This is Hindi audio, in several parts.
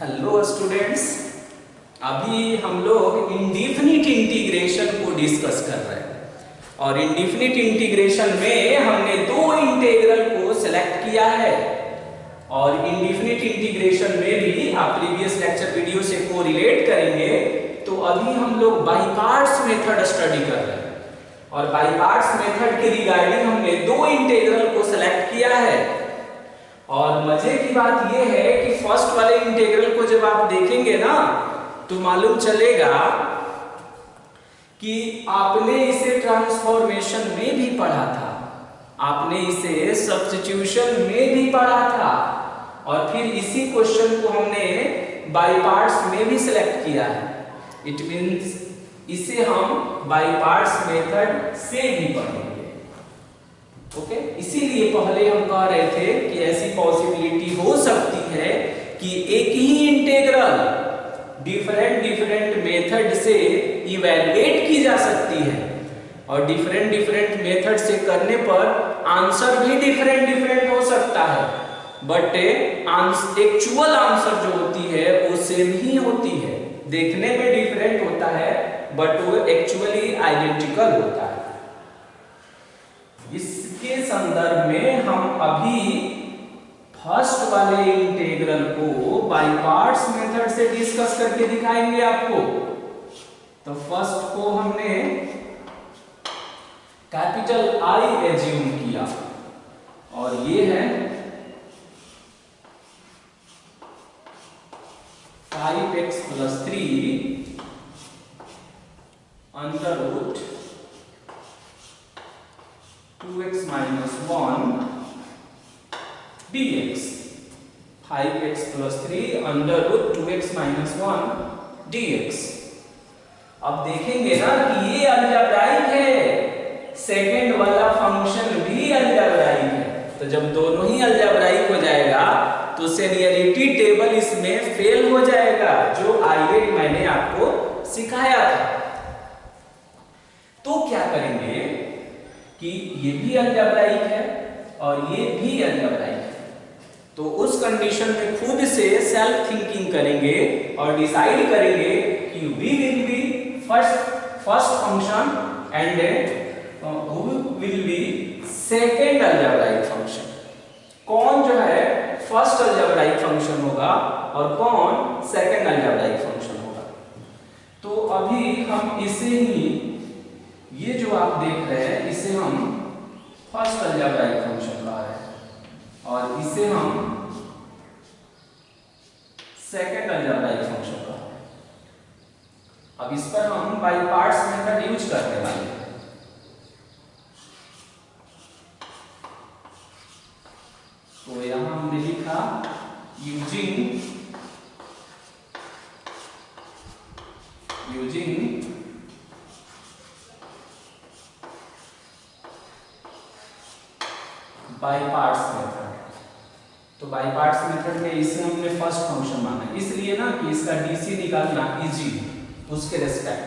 हेलो स्टूडेंट्स, अभी हम लोग इंडिफिनिट इंटीग्रेशन को डिस्कस कर रहे हैं और इंडिफिनिट इंटीग्रेशन में हमने दो इंटीग्रल को सेलेक्ट किया है और इंडिफिनिट इंटीग्रेशन में भी आप प्रीवियस लेक्चर वीडियो से कोरिलेट करेंगे तो अभी हम लोग बाय पार्ट्स मेथड स्टडी कर रहे हैं और बाय पार्ट्स मेथड के रिगार्डिंग हमने दो इंटीग्रल को सेलेक्ट किया है। और मजे की बात यह है कि फर्स्ट वाले इंटीग्रल को जब आप देखेंगे ना तो मालूम चलेगा कि आपने इसे ट्रांसफॉर्मेशन में भी पढ़ा था, आपने इसे सब्स्टिट्यूशन में भी पढ़ा था और फिर इसी क्वेश्चन को हमने बाय पार्ट्स में भी सिलेक्ट किया है। इट मींस इसे हम बाय पार्ट्स मेथड से भी पढ़ेंगे। ओके, इसीलिए पहले हम कह रहे थे कि ऐसी पॉसिबिलिटी हो सकती है कि एक ही इंटीग्रल डिफरेंट मेथड से इवैल्यूएट की जा सकती है और डिफरेंट मेथड से करने पर आंसर भी डिफरेंट हो सकता है, बट एक्चुअल आंसर जो होती है वो सेम ही होती है। देखने में डिफरेंट होता है बट वो एक्चुअली आइडेंटिकल होता है। इसके संदर्भ में हम अभी फर्स्ट वाले इंटीग्रल को बाय पार्ट्स मेथड से डिस्कस करके दिखाएंगे आपको। तो फर्स्ट को हमने कैपिटल I एज्यूम किया और ये है 5x + 3 √ 2x - 1 dx। 5x + 3 √ 2x - 1 dx। अब देखेंगे ना कि ये अलजेब्राइक है, सेकंड वाला फंक्शन भी अलजेब्राइक है। तो जब दोनों ही अलजेब्राइक हो जाएगा तो सेनियरिटी टेबल इसमें फेल हो जाएगा, जो आगे मैंने आपको सिखाया था। तो क्या करेंगे कि ये भी अलजेब्राइक है और ये भी अलजेब्राइक है, तो उस कंडीशन में खुद से सेल्फ थिंकिंग करेंगे और डिसाइड करेंगे कि we will be first function and who will be second algebraic function. कौन जो है फर्स्ट अलजेब्राइक फंक्शन होगा और कौन सेकेंड अलजेब्राइक फंक्शन होगा। तो अभी हम इसे ही, ये जो आप देख रहे हैं इसे हम फर्स्ट अलजेब्राइक फंक्शन कह रहे हैं और इसे हम सेकंड अलजेब्राइक फंक्शन कह रहे हैं। अब इस पर हम बाय पार्ट्स मेथड यूज करने वाले हैं। तो यहां हमने लिखा यूजिंग बाय पार्ट्स मेथड। तो बाय पार्ट्स मेथड में इसे हमने फर्स्ट फंक्शन माना, इसलिए ना कि इसका डीसी निकालना इजी उसके रेस्पेक्ट।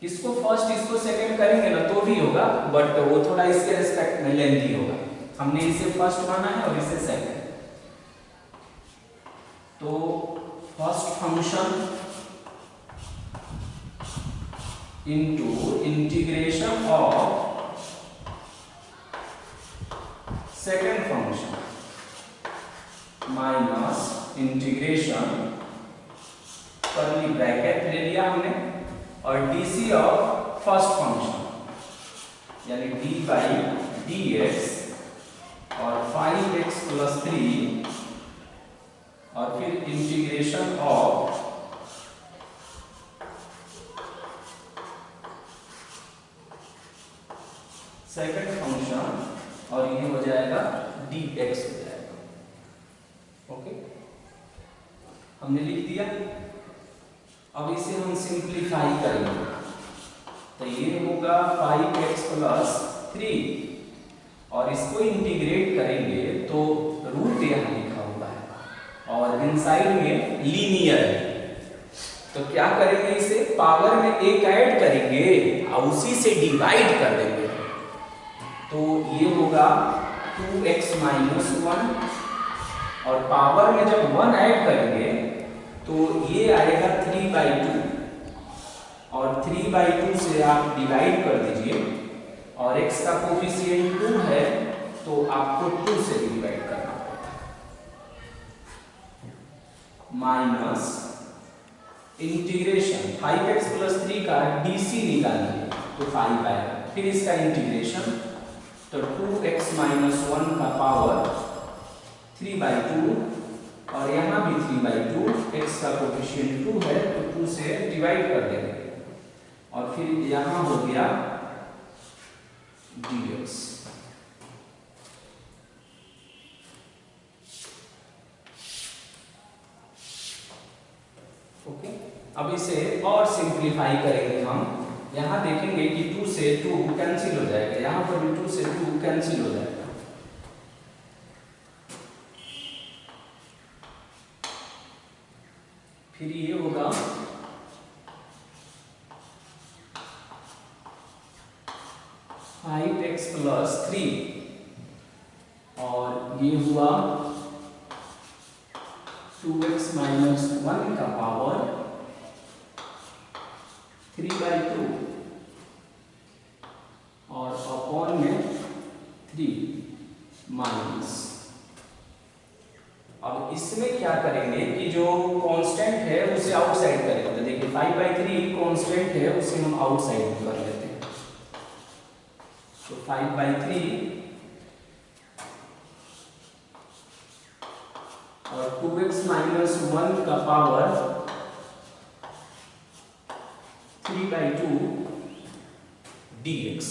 इसको फर्स्ट इसको सेकंड करेंगे ना तो भी होगा, बट वो थोड़ा इसके रेस्पेक्ट में लेंथी होगा। हमने इसे फर्स्ट माना है और इसे सेकंड। तो first function into integration of second function minus integration, curly bracket ले लिया हमने, और डीसी ऑफ फर्स्ट फंक्शन यानी d/dx और 5x + 3 और फिर इंटीग्रेशन ऑफ सेकेंड फंक्शन और ये हो जाएगा dx हो जाएगा। ओके, हमने लिख दिया। अब इसे हम सिंप्लीफाई करेंगे तो ये होगा 5x + 3 और इसको इंटीग्रेट करेंगे तो रूट यहाँ लिखा हुआ है और इनसाइड में लीनियर है। तो क्या करेंगे, इसे पावर में एक ऐड करेंगे और उसी से डिवाइड कर देंगे। तो ये होगा 2x - 1 और पावर में जब 1 ऐड करेंगे तो ये आएगा 3/2 और 3/2 से आप डिवाइड कर दीजिए और x का कोफिशिएंट 2 है तो आपको 2 से डिवाइड करना पड़ेगा माइनस इंटीग्रेशन 5x + 3 का DC निकालिए तो 5 आएगा, फिर इसका इंटीग्रेशन तो 2x - 1 का पावर 3/2 और यहाँ भी 3/2, x का कोफिशिएंट 2 है तो 2 से डिवाइड कर देंगे और फिर यहाँ हो गया dx। ओके, अब इसे और सिंप्लीफाई करेंगे हम। यहाँ देखेंगे कि 2 से 2 कैंसिल हो जाएगा, यहाँ पर भी 2 से 2 कैंसिल हो जाएगा। फिर ये होगा 5x + 3 और ये हुआ 2x - 1 का पावर 3/2 और अपॉन में 3 माइनस। अब इसमें क्या करेंगे कि जो कांस्टेंट है उसे आउटसाइड करेंगे। तो देखिए 5/3 कांस्टेंट है, उसे हम आउटसाइड कर लेते हैं। तो 5/3 और 2x - 1 का पावर 3/2 dx।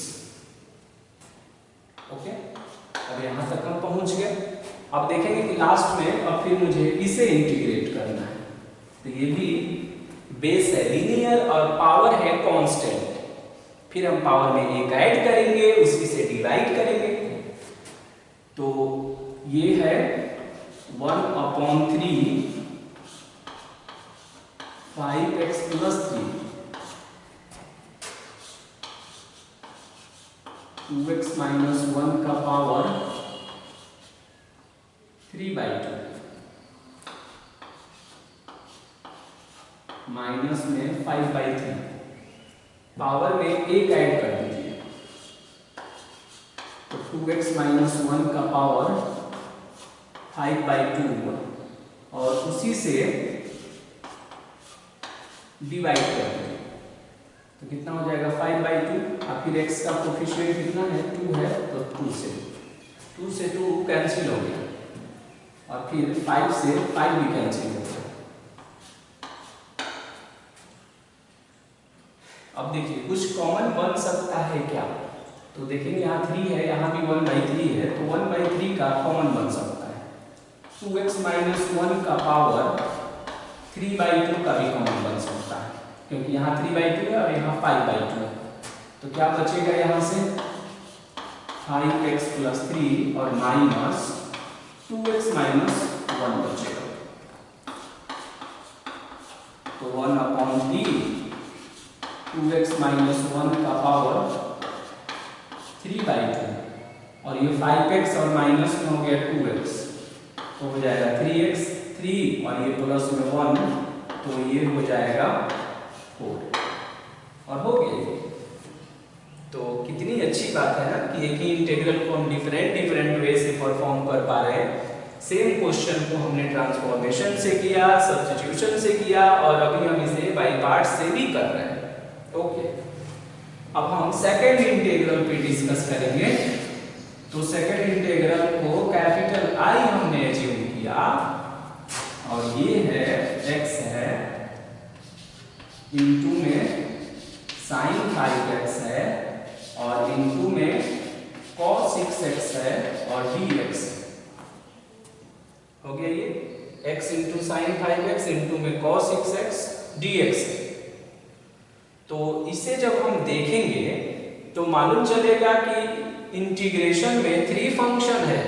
ओके, अब यहां तक हम पहुंच गए। अब देखेंगे कि लास्ट में अब फिर मुझे इसे इंटीग्रेट करना है। तो ये भी बेस है लीनियर और पावर है कांस्टेंट। फिर हम पावर में 1 ऐड करेंगे, उसी से डिवाइड करेंगे। तो ये है 1/3 5x + 3 2x - 1 का पावर 3/2 माइनस में 5/3 पावर में 1 ऐड कर दीजिए तो 2x - 1 का पावर 5/2 और उसी से डिवाइड कर दीजिए तो कितना हो जाएगा 5/2 और फिर x का कोफिशिएंट कितना है 2 है तो 2 से 2 कैंसिल हो गया और फिर 5 से 5 भी कैंसिल हो गया। अब देखिए कुछ कॉमन बन सकता है क्या, तो देखेंगे यहाँ 3 है, यहाँ भी 1/3 है, तो 1/3 का कॉमन बन सकता है। 2x - 1 का पावर 3/2 का भी कॉमन बन सकता है, क्योंकि यहाँ 3/2 है और यहाँ 5/2 है। तो क्या बचेगा यहाँ से 5x + 3 और माइनस 2x - 1 बचेगा। तो 1/3 2x - 1 का पावर 3/2 और ये 5x और माइनस में हो गया 2x तो हो जाएगा 3x 3 और ये प्लस में 1 तो ये हो जाएगा 4 और हो गया। तो कितनी अच्छी बात है ना कि एक ही इंटीग्रल को हम डिफरेंट वे से परफॉर्म कर पा रहे हैं। सेम क्वेश्चन को हमने ट्रांसफॉर्मेशन से किया, सब्स्टिट्यूशन से किया और अभी हम इसे बाय पार्ट्स से भी कर रहे हैं। ओके, अब हम सेकंड इंटीग्रल पे डिस्कस करेंगे। तो सेकंड इंटीग्रल को कैपिटल I हमने अज्यूम किया और ये है x है इनटू में sin 5x है और इनटू में cos 6x है और dx हो गया। ये x into sin 5x into में cos 6x dx। तो इसे जब हम देखेंगे तो मालूम चलेगा कि इंटीग्रेशन में 3 फंक्शन है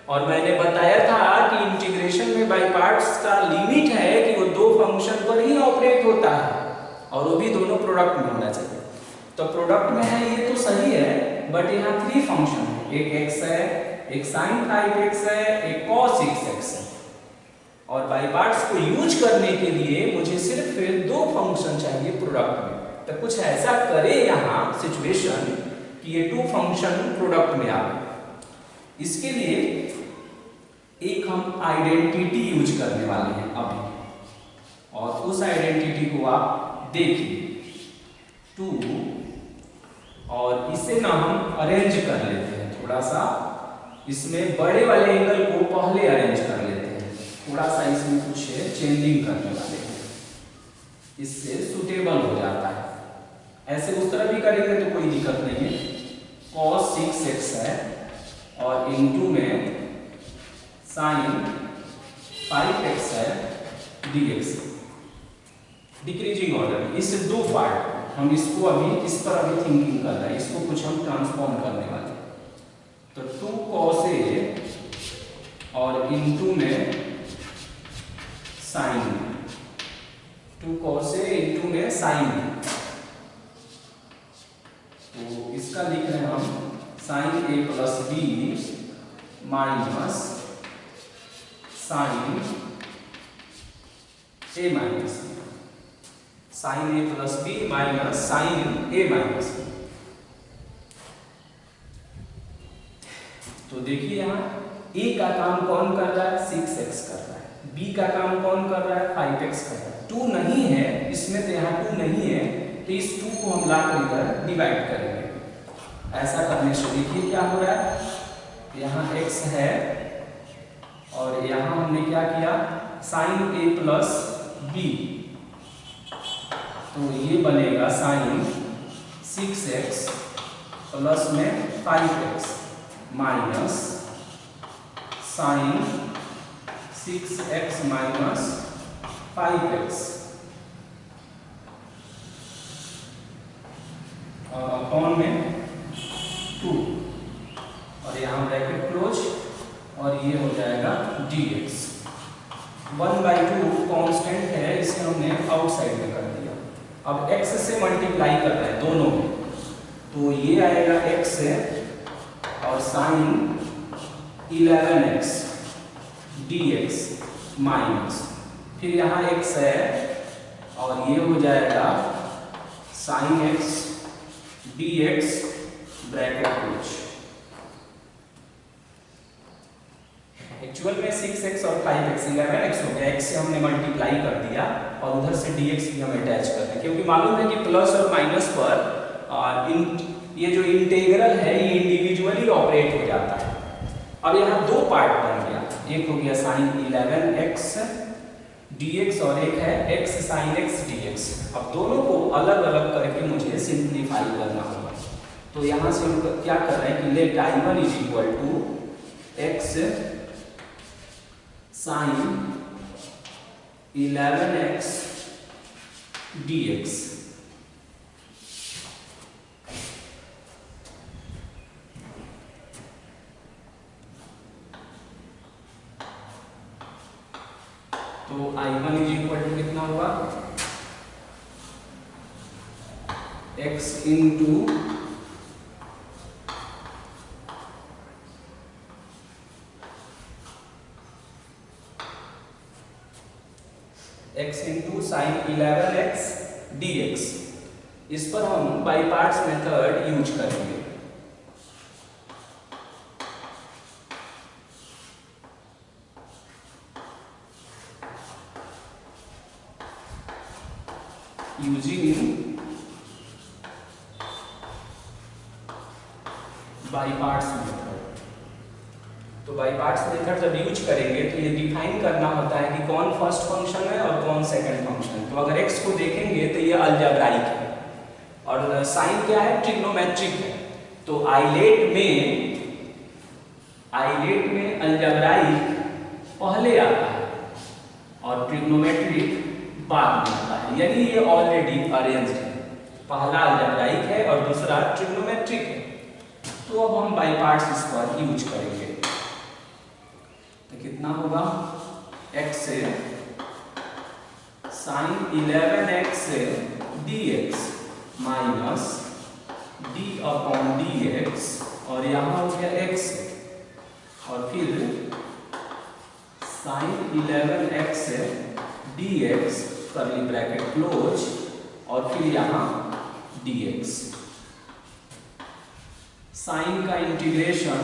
और मैंने बताया था कि इंटीग्रेशन में बाय पार्ट्स का लिमिट है कि वो 2 फंक्शन पर ही ऑपरेट होता है और वो भी दोनों प्रोडक्ट में होना चाहिए। तो प्रोडक्ट में है ये तो सही है, बट यहाँ 3 फंक्शन है, एक x है, एक sin 5x है, एक cos 6x है। और बाई पार्ट्स को यूज करने के लिए मुझे सिर्फ 2 फंक्शन चाहिए प्रोडक्ट में। तो कुछ ऐसा करे यहाँ सिचुएशन कि ये 2 फंक्शन प्रोडक्ट में आ गए। इसके लिए एक हम आइडेंटिटी यूज करने वाले हैं अभी, और उस आइडेंटिटी को आप देखिए 2, और इसे ना हम अरेंज कर लेते हैं थोड़ा सा, इसमें बड़े वाले एंगल को पहले अरेंज कर लेते हैं, थोड़ा सा इसमें कुछ चेंजिंग करने वाले हैं, इससे सुटेबल हो जाता है। ऐसे उस तरह भी करेंगे तो कोई दिक्कत नहीं है। cos 6x है और इनटू में sin 5x है dx, डिक्रीजिंग ऑर्डर। इस 2 पार्ट हम इसको अभी इस पर अभी थिंकिंग कर रहे हैं, इसको कुछ हम ट्रांसफॉर्म करने वाले हैं। तो 2 cos a और इनटू में sin, 2 cos a इनटू में sin, तो इसका लिख रहे हैं हम sin a plus b minus sin a minus b, sin a plus b minus sin a minus b। तो देखिए यहाँ a का काम कौन कर रहा है, 6x कर रहा है, b का काम कौन कर रहा है, 5x कर रहा है। 2 नहीं है इसमें, तो यहाँ 2 नहीं है, तो इस 2 को हम लाकर इधर डिवाइड करेंगे। ऐसा करने से देखिए क्या हो रहा है, यहाँ x है और यहाँ हमने क्या किया, sin a प्लस b, तो ये बनेगा sin 6x प्लस में 5x minus sin 6x minus 5x upon में 2, और यहाँ ब्रैकेट क्लोज, और ये हो जाएगा dx। 1/2 कांस्टेंट है, इसे हमने आउटसाइड में कर दिया। अब x से मल्टीप्लाई कर रहे हैं दोनों में, तो ये आएगा x और sin 11x dx माइनस, फिर यहाँ x है और ये हो जाएगा sin x dx bracket close. Actual में 6x और 5x 11x हो गया, x से हमने मल्टीप्लाई कर दिया और उधर से dx भी हम अटैच कर रहे हैं, क्योंकि मालूम है कि प्लस और माइनस पर ये जो इंटीग्रल है ये इंडिविजुअली ऑपरेट हो जाता है। अब यहाँ 2 पार्ट बन गया, एक हो गया sin 11x dx और एक है x sin x dx। अब दोनों को अलग अलग करके मुझे सिंप्लीफाई करना होगा। तो यहाँ से हम क्या कर रहे हैं कि let I1 is equal to x sin 11x dx। तो I1 इज इक्वल टू कितना हुआ, x into x into sine 11x dx। इस पर हम बाई पार्ट्स मेथड यूज करेंगे। Using by parts method. तो बाई पार्ट्स मेथड जब यूज करेंगे तो ये डिफाइन करना होता है कि कौन फर्स्ट फंक्शन है और कौन सेकंड फंक्शन है। तो अगर x को देखेंगे तो ये अलजेब्राइक है और साइन क्या है, ट्रिग्नोमेट्रिक है। तो आइलेट में अलजेब्राइक पहले आता है और ट्रिग्नोमेट्रिक बाद में आता है, यानी ये ऑलरेडी अरेंज्ड है। पहला अलजेब्राइक है और दूसरा ट्रिग्नोमेट्रिक है। तो अब हम बाई पार्ट्स इस पर यूज करेंगे। तो कितना होगा, x से sine 11x dx minus d upon dx, और यहाँ हो गया x और फिर sine 11x dx curly bracket close और फिर यहाँ dx। साइन का इंटीग्रेशन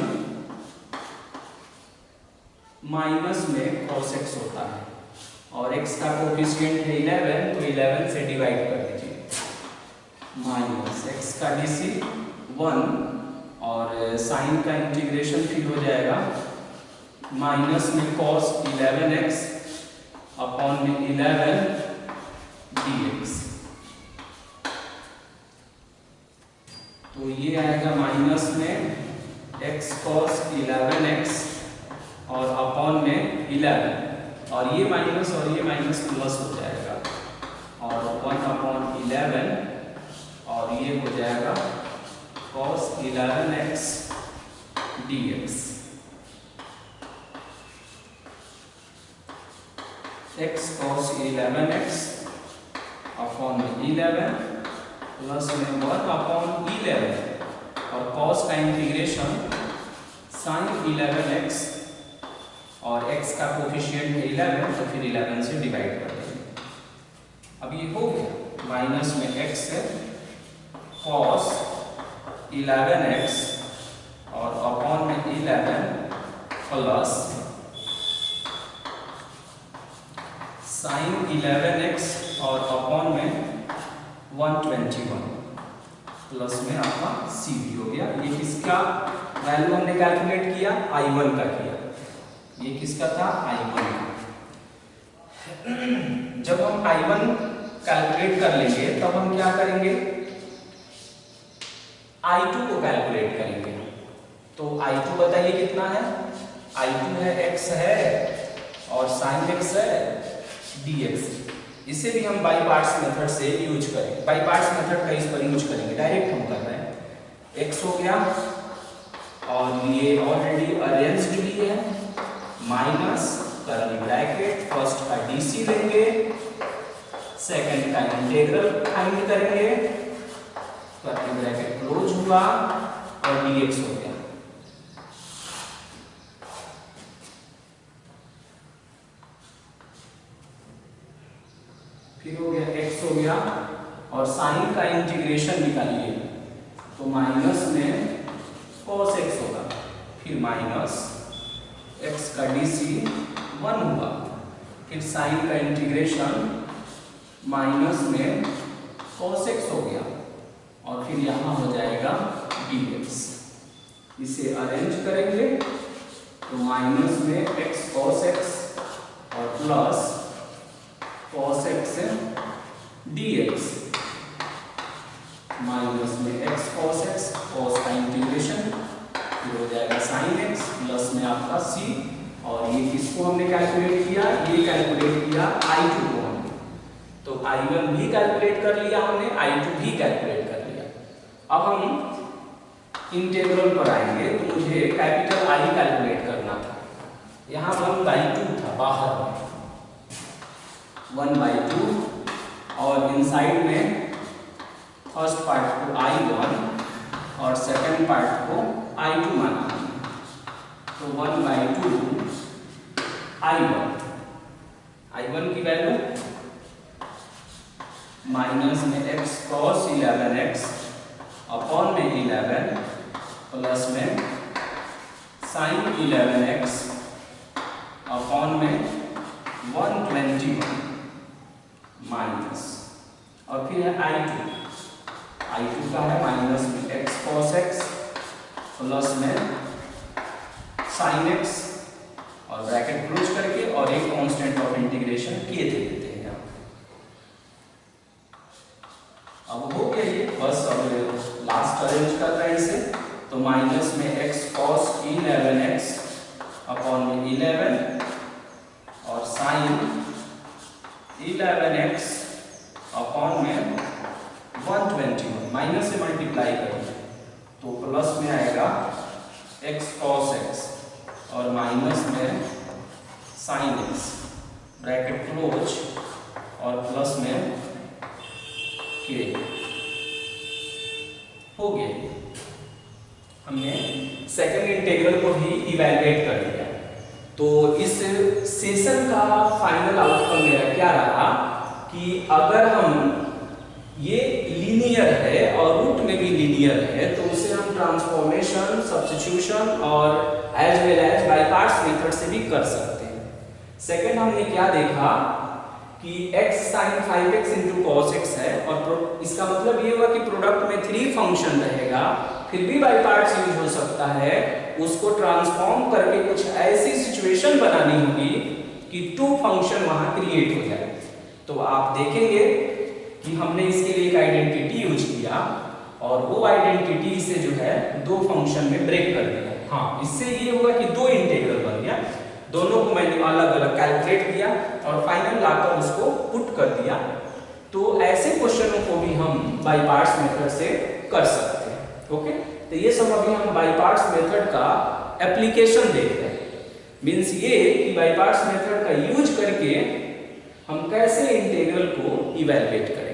माइनस में cos x होता है और x का कोफिशिएंट है 11, तो 11 से डिवाइड कर दीजिए। माइनस x का dc 1 और साइन का इंटीग्रेशन फिर हो जाएगा माइनस में cos 11x अपॉन में 11 dx। तो ये आएगा माइनस में x cos 11x और अपॉन में 11 और ये माइनस प्लस हो जाएगा और 1 अपॉन 11 और ये हो जाएगा cos 11x dx। x cos 11x upon 11 plus में 1 अपॉन 11 और cos का इंटीग्रेशन sin 11x और x का कोफिशिएंट है 11, तो फिर 11 से डिवाइड कर देंगे। अब ये हो गया माइनस में x है cos 11x और अपॉन में 11 प्लस sin 11x और अपॉन में 121 प्लस में आपका c भी हो गया। ये किसका वैल्यू हमने कैलकुलेट किया? I1 का किया। ये किसका था? I1 का। जब हम I1 कैलकुलेट कर लेंगे तब हम क्या करेंगे? I2 को कैलकुलेट करेंगे। तो I2 बताइए कितना है? I2 है x है और sin x है dx। इसे भी हम बाई पार्ट्स मेथड से यूज करेंगे। बाई पार्ट्स मेथड का इस पर यूज करेंगे, डायरेक्ट हम कर रहे हैं। x हो गया और ये ऑलरेडी अरेंज्ड भी है माइनस कर्ली ब्रैकेट फर्स्ट का dc लेंगे, सेकंड का इंटीग्रल फाइंड करेंगे, कर्ली ब्रैकेट क्लोज हुआ और dx हो गया। फिर हो गया x हो गया और साइन का इंटीग्रेशन निकालिए तो माइनस में cos x होगा, फिर माइनस x का dc 1 हुआ, फिर साइन का इंटीग्रेशन माइनस में cos x हो गया और फिर यहाँ हो जाएगा dx। इसे अरेंज करेंगे तो माइनस में x cos x और plus cos x dx minus में x cos x, cos का इंटीग्रेशन फिर हो जाएगा sin x प्लस में आपका c और ये किसको हमने कैलकुलेट किया? ये कैलकुलेट किया I2 को हमने। तो I1 भी कैलकुलेट कर लिया हमने, I2 भी कैलकुलेट कर लिया। अब हम इंटीग्रल पर आएंगे तो मुझे कैपिटल I कैलकुलेट करना था। यहाँ 1/2 था बाहर में 1/2 और इनसाइड में फर्स्ट पार्ट को I1 और सेकंड पार्ट को I2 माना। तो 1/2 I1 की वैल्यू माइनस में x cos 11x अपॉन में 11 प्लस में sin 11x अपॉन में 121 माइनस और फिर है I2 का है माइनस में x cos x प्लस में sin x और ब्रैकेट क्लोज करके और एक कांस्टेंट ऑफ इंटीग्रेशन किए थे देते हैं। अब हो गया ये, बस अब लास्ट अरेंज कर रहे हैं इसे। तो माइनस में x cos 11x अपॉन में 11 और sin 11x अपॉन में 121 माइनस से मल्टीप्लाई करेंगे तो प्लस में आएगा x cos x और माइनस में sin x ब्रैकेट क्लोज और प्लस में k हो गया। हमने सेकंड इंटीग्रल को भी इवैल्यूएट कर लिया। तो इस सेशन का फाइनल आउटकम मेरा क्या रहा कि अगर हम ये लीनियर है और रूट में भी लीनियर है तो उसे हम ट्रांसफॉर्मेशन, सब्स्टिट्यूशन और as well as by parts method से भी कर सकते हैं। सेकंड हमने क्या देखा कि x sin 5x into cos x है और इसका मतलब ये हुआ कि प्रोडक्ट में 3 फंक्शन रहेगा, फिर भी बाय पार्ट्स यूज हो सकता है। उसको ट्रांसफॉर्म करके कुछ ऐसी सिचुएशन बनानी होगी कि 2 फंक्शन वहां क्रिएट हो जाए। तो आप देखेंगे कि हमने इसके लिए एक आइडेंटिटी यूज किया और वो आइडेंटिटी से जो है 2 फंक्शन में ब्रेक कर दिया। हाँ, इससे ये हुआ कि 2 इंटीग्रल बन गया, दोनों को मैंने अलग अलग कैलकुलेट किया और फाइनल लाकर उसको पुट कर दिया। तो ऐसे क्वेश्चनों को भी हम बाय पार्ट्स मेथड से कर सकते हैं। ओके, तो ये सब अभी हम बाय पार्ट्स मेथड का एप्लीकेशन देख रहे हैं। मीन्स ये कि बाय पार्ट्स मेथड का यूज करके हम कैसे इंटीग्रल को इवैल्यूएट करें।